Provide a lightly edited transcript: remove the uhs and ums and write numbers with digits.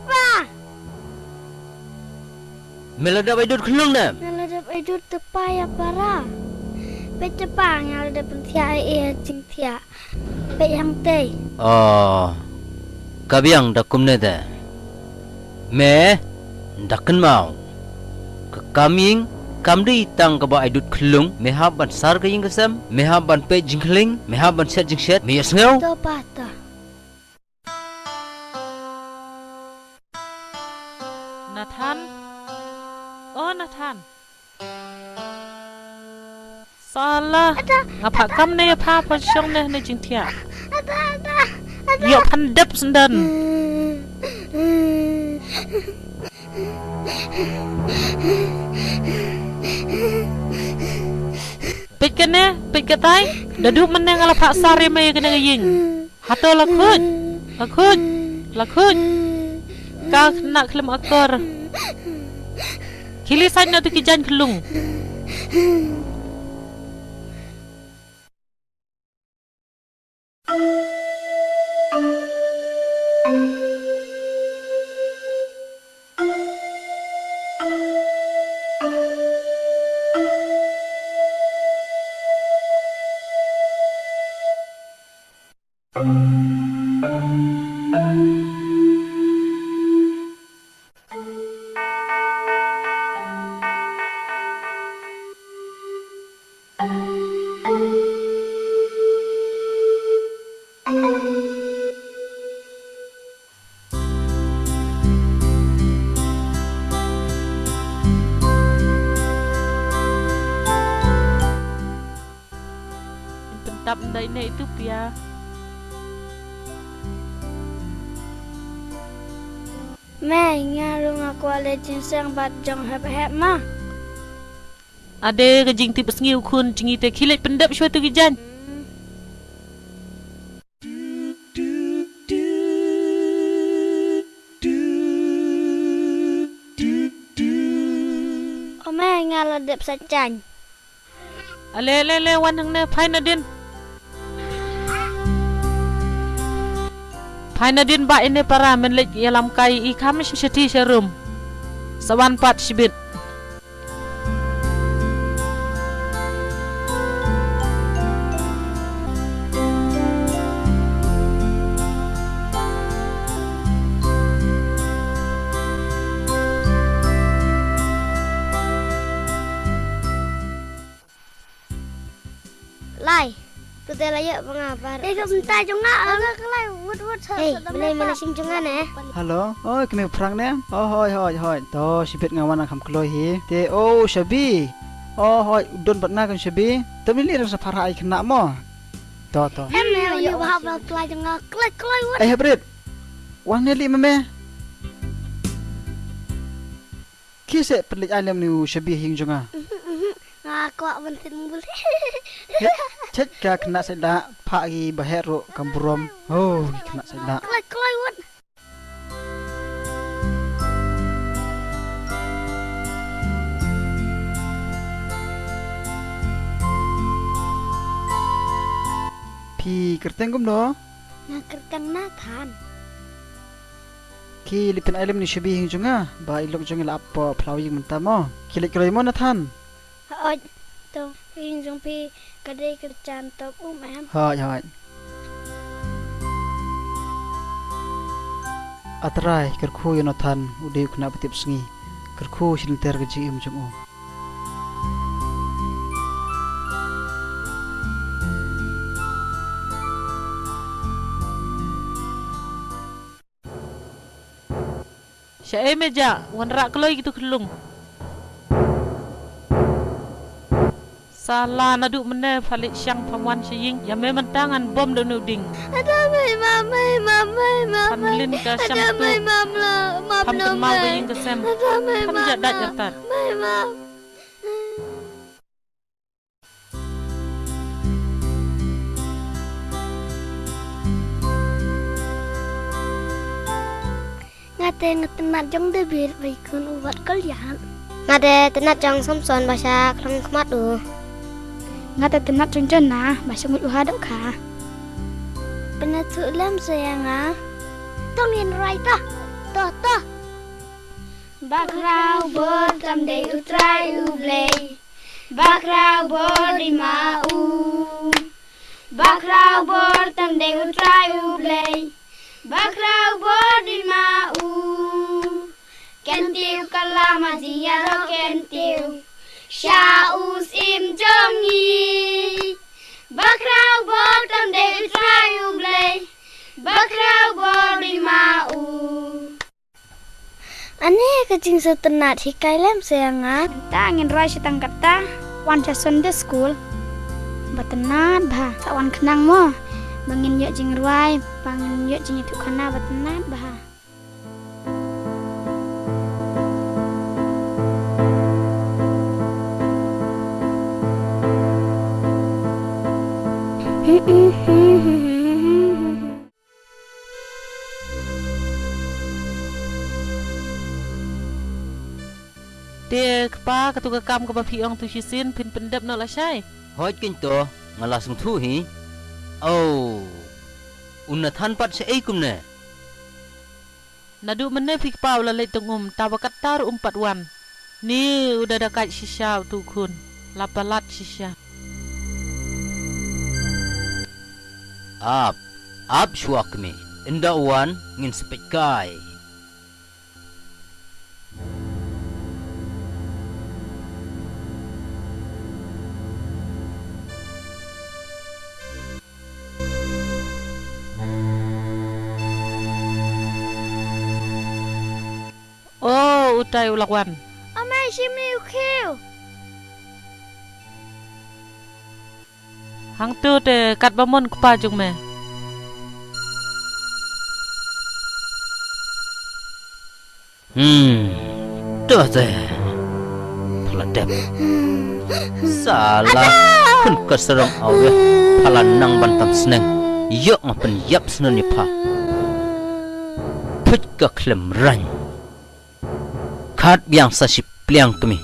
pa. Meladap idut kelung na. Naladap idut tepai para. Pe cepang yang ada pentia cing tia. Pe yang tei. Oh. Kabiang dakum ne da. Me dakan mau. Kekaming kamdi tang kaba idut kelung. Mehaban sar kaying kesam. Mehaban pe jingkling. Mehaban set jingset. Meyas ngau. To pata. Nathan. Oh Nathan. Salah. Ngapa kam ne pa pa syong ne jing tia. Ada. Yo pandap sendan. Pit kene, pit katai. Daduk meneng ala pak sari mai kena ying. Hato lakut. Kau nak kelem akor. Kili saja tu kijan kelung. Pentap ndai ne itu pia. Mai ngarung aku ale jinsang bat jong hep ma. Ada kejing tip sengiu kun jingi te kilit pendap syua tu kijan. O mai ngaladap sacan. Ale wan hang ne phai nadin. Phai nadin ba ini para menlek yalam kai I kam syati syarum. Sawan pat sibit. Lai, kita layak pengabar. Sebentar jonga. Kelai wud. Hey, mana sing jonga ne? Halo, oh kami perang ne? Oh hoi. To sibet ngawan akam keloi hi. Te oh Shabi. Oh hoi don batna kan Shabi. Tapi li rasa parah ai kena mo. To. Emel yo bahab kelai jonga. Kelai wud. Eh Brit. Wang ne li meme. Kise pelik alam ni Shabi hing jonga. Aku bentin boleh. Cek ka kena seda pagi baheru kamburom. Oh, kena seda. Kelai wud. Pi kertengkum do. Nak kertang Nathan. Ki lipin alam ni Shabi hing jonga. Ba ilok jonga la apa plawing mentamo. Kilik keloi mo Nathan. Oj, tu pinjung pi kedai kerjaan tu em. Hoi. Atrai kerku Yonathan udah kena petip sengi. Kerku silinter keji jemu. Syai meja wan rak keloi gitu kelung. Salah naduk mene falik syang pamwan sying ya memang tangan bom dan uding. Ada mai. Panlin ka syang tu. Pampen mau baying kesem. Pan jadat jatat. Mai. Ngate ngetenat jong debir baikun ubat kalian. Ngade tenat jang somson bahasa kelang kemat tu. Ngate tenat jong na bahasa ngut uhadap ka. Penatu lam sayang ah. Tong yin right ah. toh. Bakrau bor kam dei utrai ublei. Bakrau bor di mau. Bakrau bor tam dei utrai ublei. Bakrau bor di mau. Kentiu kalama ziaro kentiu. Shaus im jongi. Bakrau bor tam dei utrai ublei. Bakrau bor di mau. Ane kecing setenat hikai lem seangat. Ta angin roi setang kata. Wan cha Sunday school. Batenat bah. Sawan kenang mo. Bangin yuk jing roi. Bangin yuk jing itu kana batenat bah. Dia kepa ketua kam ke bapi ong tu sisin pin pendap nak lah syai. Hoi kin to ngalasung thu hi. Oh. Unna than pat se ei kum ne. Nadu mana fik pau la lei tengum tabakat tar 4 wan. Ni udah ada kait shisha tu kun. Lapalat shisha. Ab shuak me. Inda wan ngin sepet kai. Oh, utai ulakwan. Amai shimi ukiu. Hang tu te kat bamon kepa jung me. Tuh teh. Peladep. Salah. Kun keserong awe. Palanang bantam seneng. Yok ngapen yap senen nipa. Put ke klem rany. Kat biang sa si pliang kami.